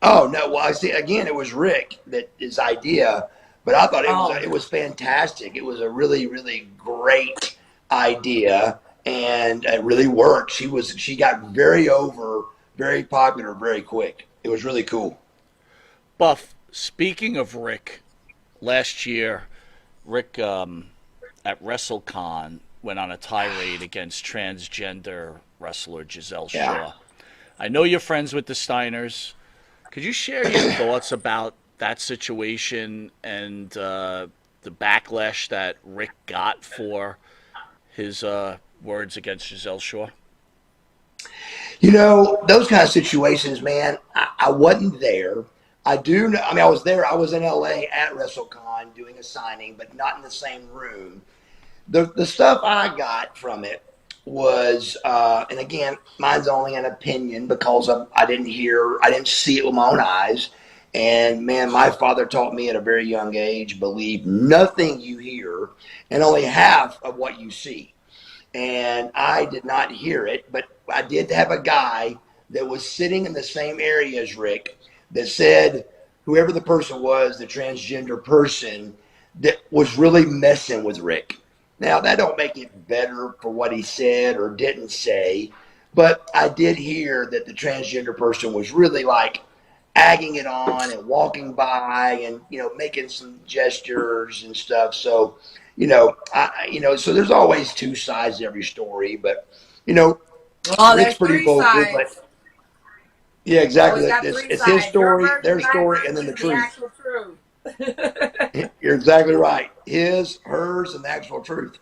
Oh no! Well, I see. Again, it was Rick that his idea, but I thought Oh, it was fantastic. It was a really really great idea, and it really worked. She got very over, very popular, very quick. It was really cool. Buff, speaking of Rick, last year, Rick at WrestleCon went on a tirade against transgender wrestler Giselle Yeah. Shaw. I know you're friends with the Steiners. Could you share your thoughts about that situation and the backlash that Rick got for his words against Giselle Shaw? Those kind of situations, man. I wasn't there. I do know. I mean, I was there. I was in LA at WrestleCon doing a signing, but not in the same room. The stuff I got from it was, and again, mine's only an opinion because I didn't see it with my own eyes. And man, my father taught me at a very young age, believe nothing you hear and only half of what you see. And I did not hear it, but I did have a guy that was sitting in the same area as Rick that said, whoever the person was, the transgender person, that was really messing with Rick. Now, that don't make it better for what he said or didn't say, but I did hear that the transgender person was really like agging it on and walking by and, making some gestures and stuff. So, so there's always two sides to every story, but, you know, well, Rick's there's pretty three vocal, but sides. yeah, You exactly. always got three It's his sides. Your story, version, their my story, and then version, the and the truth. actual truth. You're exactly right. His, hers, and the actual truth.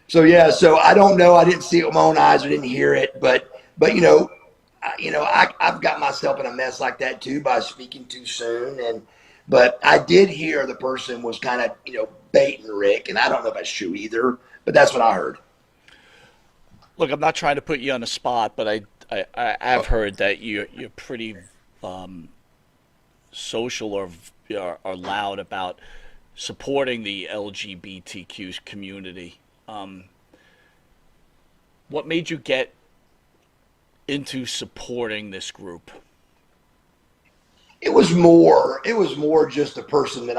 So yeah, so I don't know. I didn't see it with my own eyes. I didn't hear it, but I've got myself in a mess like that too by speaking too soon. But I did hear the person was kind of baiting Rick, and I don't know if that's true either. But that's what I heard. Look, I'm not trying to put you on the spot, but I've heard that you're pretty social or loud about supporting the LGBTQ community. What made you get into supporting this group? It was more just a person that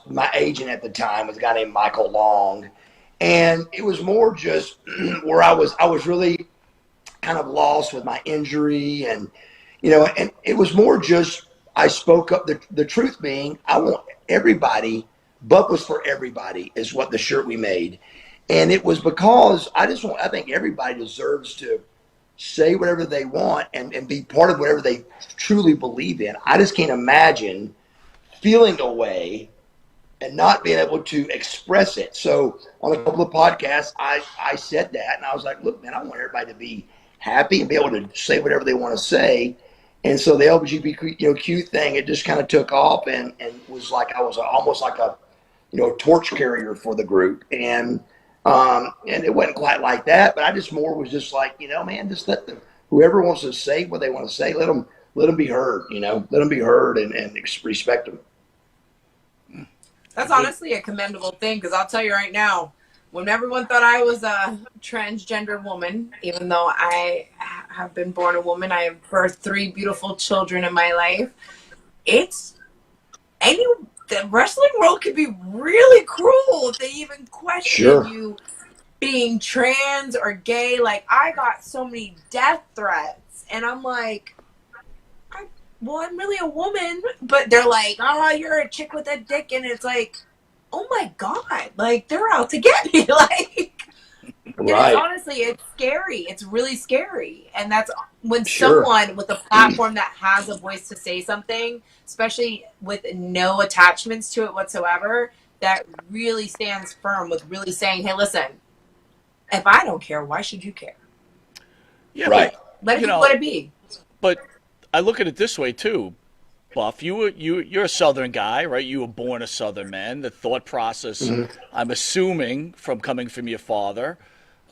my agent at the time was a guy named Michael Long, and it was more just where I was really kind of lost with my injury, and it was more just I spoke up. The truth being, I want everybody. Buck was for everybody is what the shirt we made, and it was because I think everybody deserves to say whatever they want and be part of whatever they truly believe in. I just can't imagine feeling a way and not being able to express it. So on a couple of podcasts, I said that, and I was like, look, man, I want everybody to be happy and be able to say whatever they want to say. And so the LGBTQ thing, it just kind of took off and was like I was almost like a torch carrier for the group. And it wasn't quite like that, but I just more was just like, man, just let them, whoever wants to say what they want to say, let them be heard, let them be heard and respect them. That's honestly a commendable thing, because I'll tell you right now, when everyone thought I was a transgender woman, even though I have been born a woman, I have birthed 3 beautiful children in my life. The wrestling world could be really cruel if they even question Sure. you being trans or gay. Like, I got so many death threats, and I'm like, I'm really a woman, but they're like, oh, you're a chick with a dick, and it's like, oh my God, like, they're out to get me. Like, and it's Right. honestly, it's scary. It's really scary. And that's when Sure. someone with a platform that has a voice to say something, especially with no attachments to it whatsoever, that really stands firm with really saying, hey, listen, if I don't care, why should you care? Yeah, Right. Let it you be what know, it be. but I look at it this way too, Buff. You're a Southern guy, right? You were born a Southern man. The thought process, Mhm. I'm assuming, from coming from your father,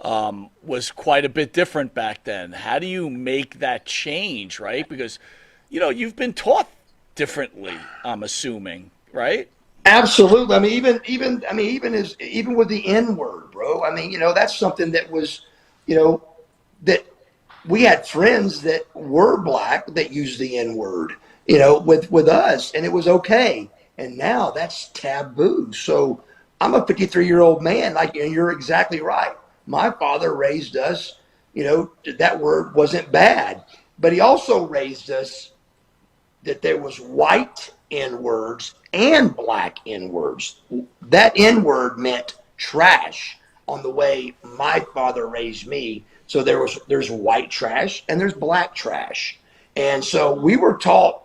was quite a bit different back then. How do you make that change, right? Because, you've been taught differently. I'm assuming, right? Absolutely. I mean, even with the N word, bro. I mean, that's something that was, you know, that we had friends that were black that used the N word, with us, and it was okay. And now that's taboo. So I'm a 53-year-old man, and you're exactly right. My father raised us, that word wasn't bad, but he also raised us that there was white N words and black N words. That N word meant trash on the way my father raised me. So there's white trash and there's black trash. And so we were taught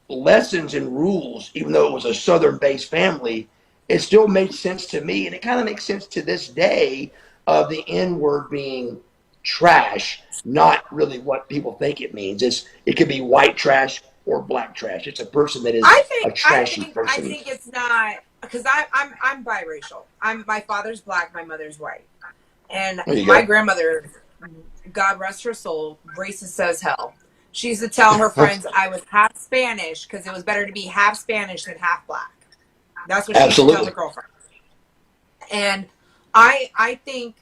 lessons and rules, even though it was a Southern based family. It still made sense to me, and it kind of makes sense to this day, of the N word being trash, not really what people think it means. It could be white trash or black trash. It's a person that is a trashy person. I think it's not, because I'm biracial. My father's black, my mother's white, and my grandmother, God rest her soul, racist as hell. She used to tell her friends I was half Spanish because it was better to be half Spanish than half black. That's what she used to tell her girlfriend. And I think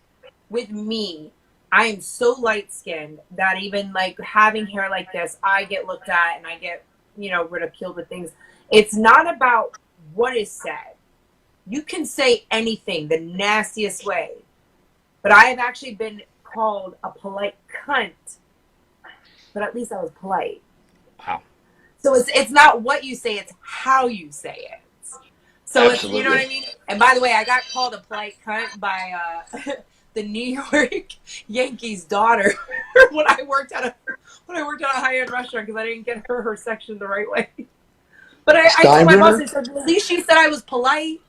with me, I am so light skinned that even like having hair like this, I get looked at and I get, ridiculed with things. It's not about what is said. You can say anything the nastiest way, but I have actually been called a polite cunt, but at least I was polite. Wow. So it's not what you say, it's how you say it. So it's, you know what I mean? And by the way, I got called a polite cunt by the New York Yankees daughter when I worked at a high-end restaurant because I didn't get her section the right way. But I told my boss, I said, at least she said I was polite.